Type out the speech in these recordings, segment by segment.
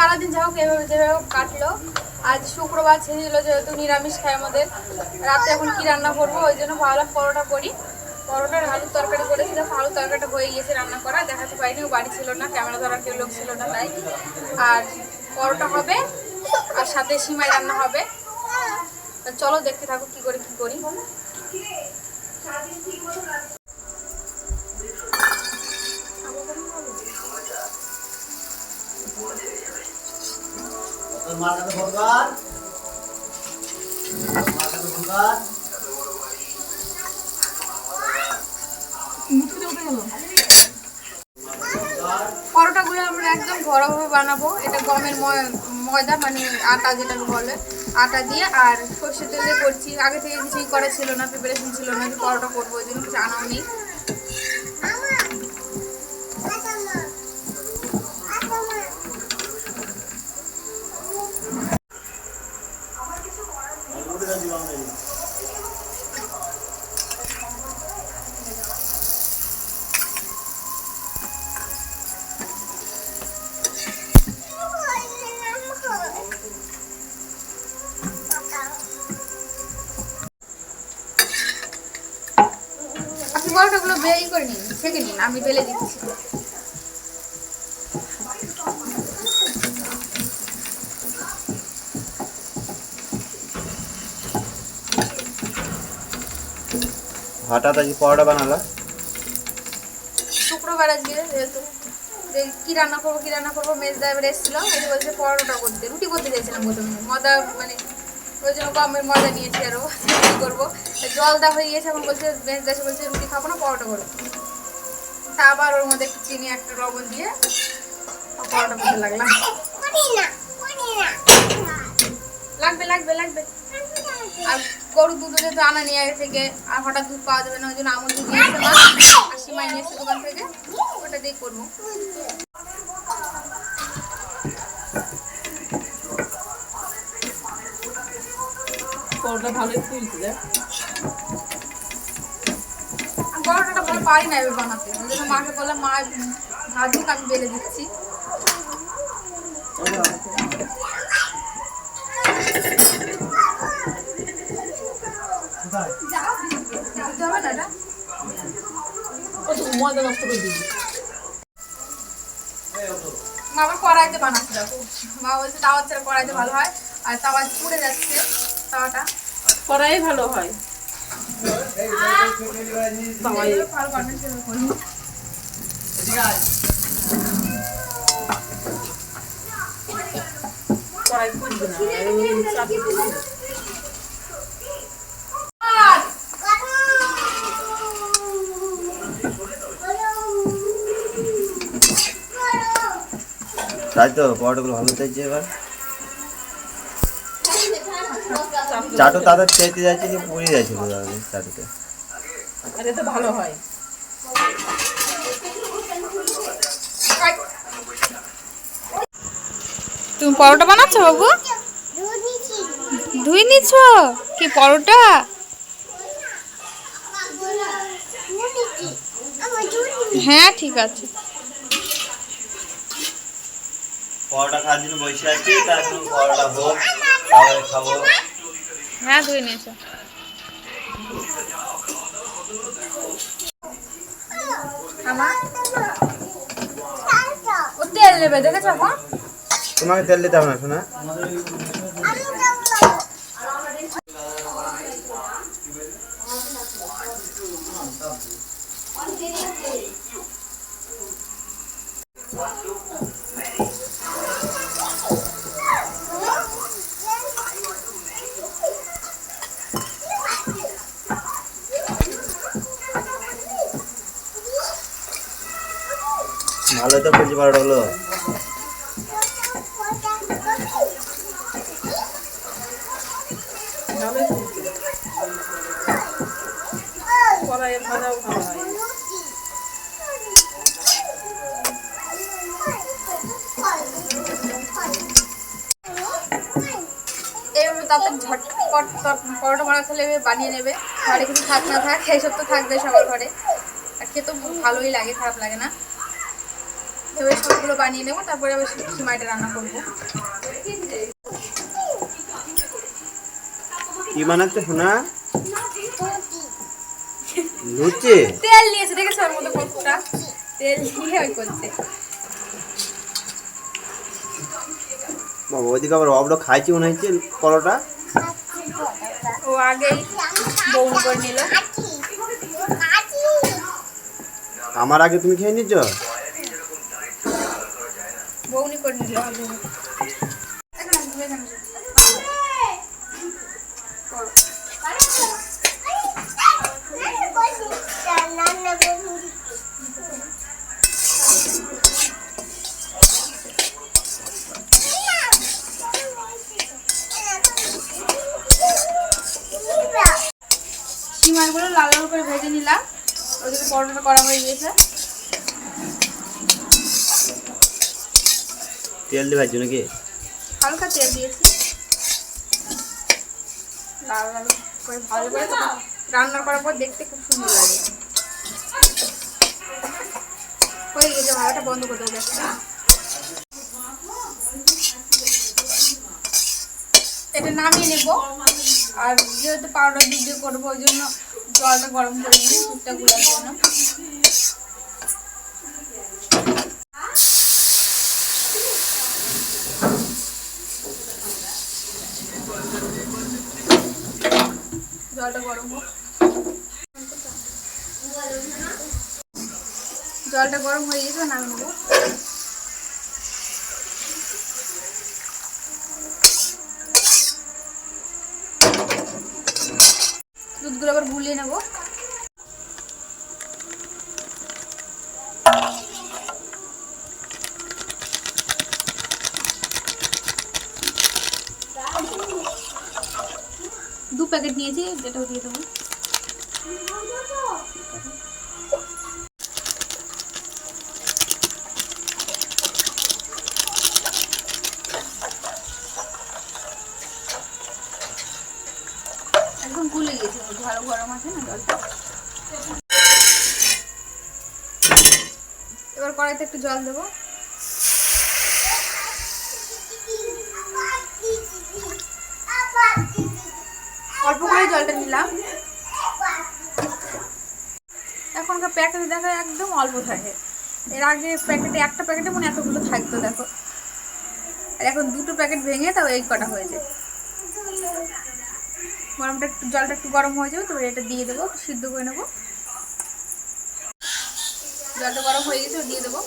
সারাদিন যা হোক এভাবে যেভাবে হোক কাটলো। আজ শুক্রবার ছিল যেহেতু নিরামিষ খায় আমাদের। রাতে এখন কি রান্না করবো ওই জন্য ভাবলাম পরোটা করি। পরোটার আলুর তরকারি করেছিলাম, আলুর তরকারিটা হয়ে গিয়েছে রান্না করা, দেখাতে পারিনি, ও বাড়ি ছিল না, ক্যামেরা ধরার কেউ লোক ছিল না তাই। আর পরোটা হবে আর সাথে সিমাই রান্না হবে। চলো দেখতে থাকো কি করে কি করি। পরোটাগুলো আমরা একদম ঘরোয়াভাবে বানাবো। এটা গমের ময়দা মানে আটা যেটাকে বলে, আটা দিয়ে আর সর্ষের তেলে করছি। আগে থেকে কিছুই করা ছিল না, প্রিপারেশন ছিল না যে পরোটা করবো, ওই জন্য কিছু আনাও নেই। আপনি পরোটাগুলো বেই করে নিন, ছেঁকে নিন, আমি বেলে দিচ্ছি। হঠাৎ আজকে পরোটা বানালা? শুক্রবার আজকে যেহেতু কি রান্না করবো মেজদা এবার এসেছিল, এই বলছে পরোটা করতে, রুটি করতে চাইছিলাম প্রথমে, ময়দা মানে ওই জন্য গমের ময়দা নিয়েছি আরও রুটি করবো। জল দেওয়া হয়ে গিয়েছে, এখন বলছে মেজদা এসে বলছে রুটি খাবো না পরোটা করবো। তা আবার ওর মধ্যে একটু চিনি একটা লবণ দিয়ে পরোটা করতে লাগলাম। লাগবে লাগবে লাগবে। আর গরুর দুধ যেহেতু আনা নিয়ে আগে থেকে, আর হঠাৎ দুধ পাওয়া যাবে না, ওই জন্য আমুল দুধ নিয়ে এসে মা আর সিমাই নিয়ে এসে দোকান থেকে, ওটা দিয়ে করবো। পরোটা ভালোই ফুলছে দেখ। পরোটাটা ভালো পারি না এবার বানাতে, ওই জন্য মাকে বললাম মা ভাজুক, আমি বেলে দিচ্ছি। হবে না এটা ময়দা নষ্ট করে দিবি। মা আবার কড়াইতে বানাচ্ছে, দেখো মা বলছে তাওয়া ছাড়া কড়াইতে ভালো হয়, আর তাওয়া পুড়ে যাচ্ছে তাওয়াটা। কড়াই ভালো হয়। ভালো বানাচ্ছে কড়াই ফুলবে না। তাই তো পরোটাগুলো ভালো চাইছে। এবার চাটু তাদের চাইতে যাচ্ছে কি পুড়ে যাচ্ছে চাটুতে। আর এতে ভালো হয়। তুমি পরোটা বানাচ্ছো বাবু? ধুই নিচ্ছ কি পরোটা? হ্যাঁ ঠিক আছে। পরোটা খাওয়ার জন্য বসে আছি, তারপর পরোটা হোক তারপরে খাবো। হ্যাঁ ধুই নিয়েছো। ও তেল নেবে দেখেছো এখন? তোমাকে তেল দিতে হবে না শোনা। ভালো তো ফুলছে পরোটাগুলো। ভালোই ফুলছে। কড়াইয়ের ভাজাও ভালো হয়। এইভাবে তাড়াতাড়ি ঝটপট পরোটা বানাতে হলে বানিয়ে নেবে। ঘরে কিছু থাক না থাক, এইসব তো থাকবে সবার ঘরে, আর খেতে ভালোই লাগে, খারাপ লাগে না। তো এবার সবগুলো বানিয়ে নেবো, তারপরে আবার সিমাইটা রান্না করবো। কি বানাচ্ছে শোনা? লুচি। তেল নিয়েছে দেখেছো ওর মধ্যে কতটা তেল দিয়ে ওই করছে। বাবা ওইদিকে আবার অবলো খাইছি মনে হচ্ছে পরোটা। ও আগেই বউনি করে নিল। আমার আগে তুমি খেয়ে নিচ্ছ? বউনি করে নিল আগে। সিমাইগুলো লাল লাল করে ভেজে নিলাম। ওদিকে পরোটাটা করা হয়ে গিয়েছে। তেল দিয়ে ভাজছো নাকি? হালকা তেল দিয়েছি, লাল লাল করে ভালো করে রান্না করার পর দেখতে খুব সুন্দর লাগে। হয়ে গেছে, ভালোটা বন্ধ করে দেবো গ্যাসটা। এটা নামিয়ে নেব। আর যেহেতু পাউডার দিয়ে করবো ওই জন্য জলটা গরম করে নিই দুধটা গুলার জন্য। জলটা গরম হোক। জলটা গরম হয়ে গেছে, নামিয়ে নেবো। দুধগুলো আবার গুলিয়ে নেবো। দু প্যাকেট নিয়েছি, যেটাও দিয়ে দেবো। একদম গুলে গেছে, ভালো গরম আছে না জলটা। এবার কড়াইতে একটু জল দেবো। অল্প করে জলটা নিলাম। এখনকার প্যাকেটে দেখা একদম অল্প থাকে। এর আগে প্যাকেটে একটা প্যাকেটে মনে এতগুলো থাকতো দেখো, আর এখন দুটো প্যাকেট ভেঙে তাও এই কটা হয়েছে। গরমটা একটু জলটা একটু গরম হয়ে যাবে, তবে এটা দিয়ে দেবো, সিদ্ধ করে নেবো। জলটা গরম হয়ে গেছে, দিয়ে দেবো।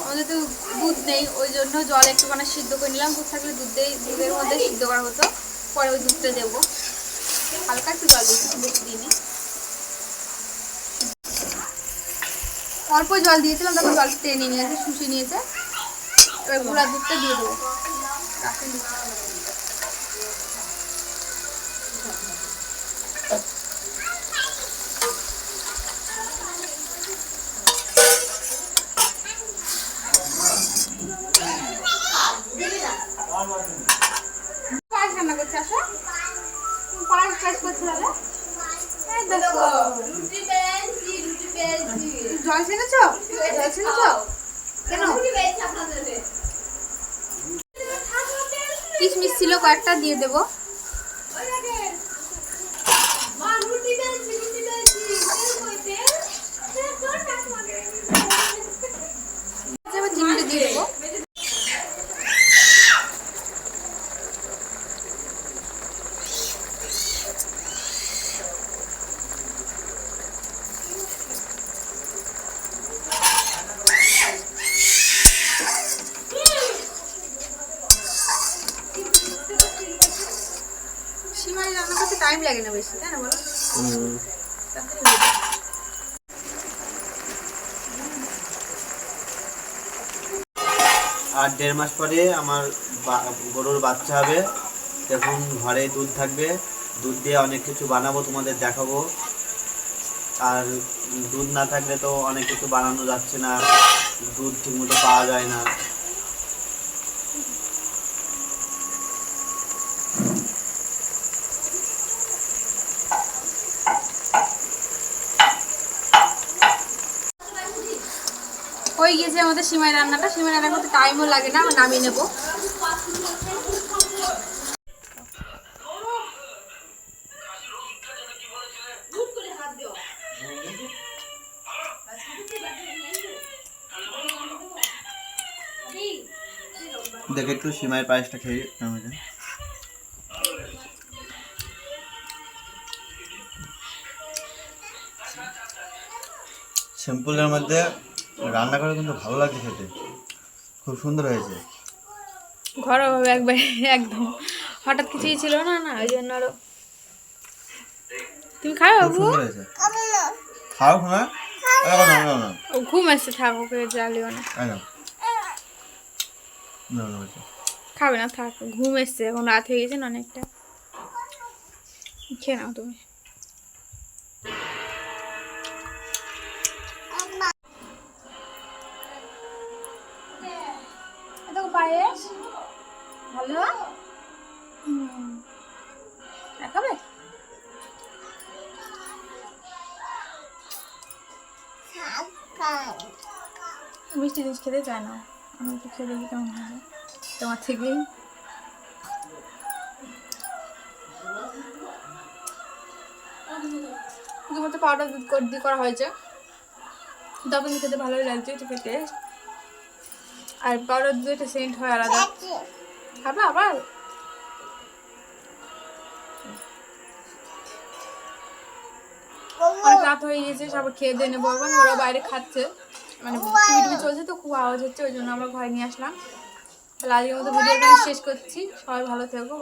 আমাদের তো দুধ নেই, ওই জন্য জল একটুখানি সিদ্ধ করে নিলাম। দুধ থাকলে দুধের মধ্যে সিদ্ধ করা হতো, পরে ওই দুধটা দেবো। হালকা একটু জল দিয়েছি, বেশি দিইনি। অল্প জল দিয়েছিলাম, তখন জল টেনে নিয়েছে, শুষে নিয়েছে। এবার গুঁড়া দুধটা দিয়ে দেবো। পায়েস রান্না করছে, আসো পায়েস টাইস করছে দাদা। জল ছেড়েছ? জল ছেড়েছ কেন? কিশমিশ ছিল কয়েকটা, দিয়ে দেবো। চিনিটা দিয়ে দেবো। সিমাই রান্না করতে টাইম লাগে না বেশি, তাই না বলো? আর 1.5 মাস পরে আমার গরুর বাচ্চা হবে। দেখুন ঘরে দুধ থাকবে, দুধ দিয়ে অনেক কিছু বানাবো, তোমাদের দেখাবো। আর দুধ না থাকলে তো অনেক কিছু বানানো যাচ্ছে না, দুধ ঠিকমতো পাওয়া যায় না। আমাদের সিমাই রান্নাটা। সিমাই রান্না করতে টাইমও লাগে না, আমরা নামিয়ে নেবো। দেখে একটু সিমাইয়ের পায়েসটা খেয়ে কেমন হয়েছে। সিম্পলের মধ্যে রান্না করে কিন্তু ভালো লাগছে খেতে, খুব সুন্দর হয়েছে। ঘরোয়াভাবে একবার একদম হঠাৎ কিছুই ছিল না, না ওই জন্য আরো। তুমি খাও খুব বাবু? সুন্দর হয়েছে। খাও না, না ও ঘুম আসছে, থাক, ওকে জ্বালিও না। খাবে না, থাক, ঘুম এসছে, এখন রাত হয়ে গেছে না অনেকটা। খেয়ে নাও তুমি। দেখো পায়েস ভালো। খাবে? মিষ্টি জিনিস খেতে চায় না, আমি একটু খেয়ে দেখি কেমন হবে তোমার থেকেই। তোমার পাউডার দুধ দিয়ে করা হয়েছে, তবে খেতে ভালোই লাগছে একটু খেতে। আর পাউডার দুধ একটা সেন্ট হয় আলাদা। খাবে আবার? অনেক রাত হয়ে গেছে, সবাই খেয়ে দিয়ে নেবো এখন। ওরা বাইরে খাচ্ছে, মানে টিভি চলছে তো খুব আওয়াজ হচ্ছে, ওই জন্য আমরা ঘরে নিয়ে আসলাম। তাহলে আজকের মতো ভিডিওটা শেষ করছি। সবাই ভালো থেকো।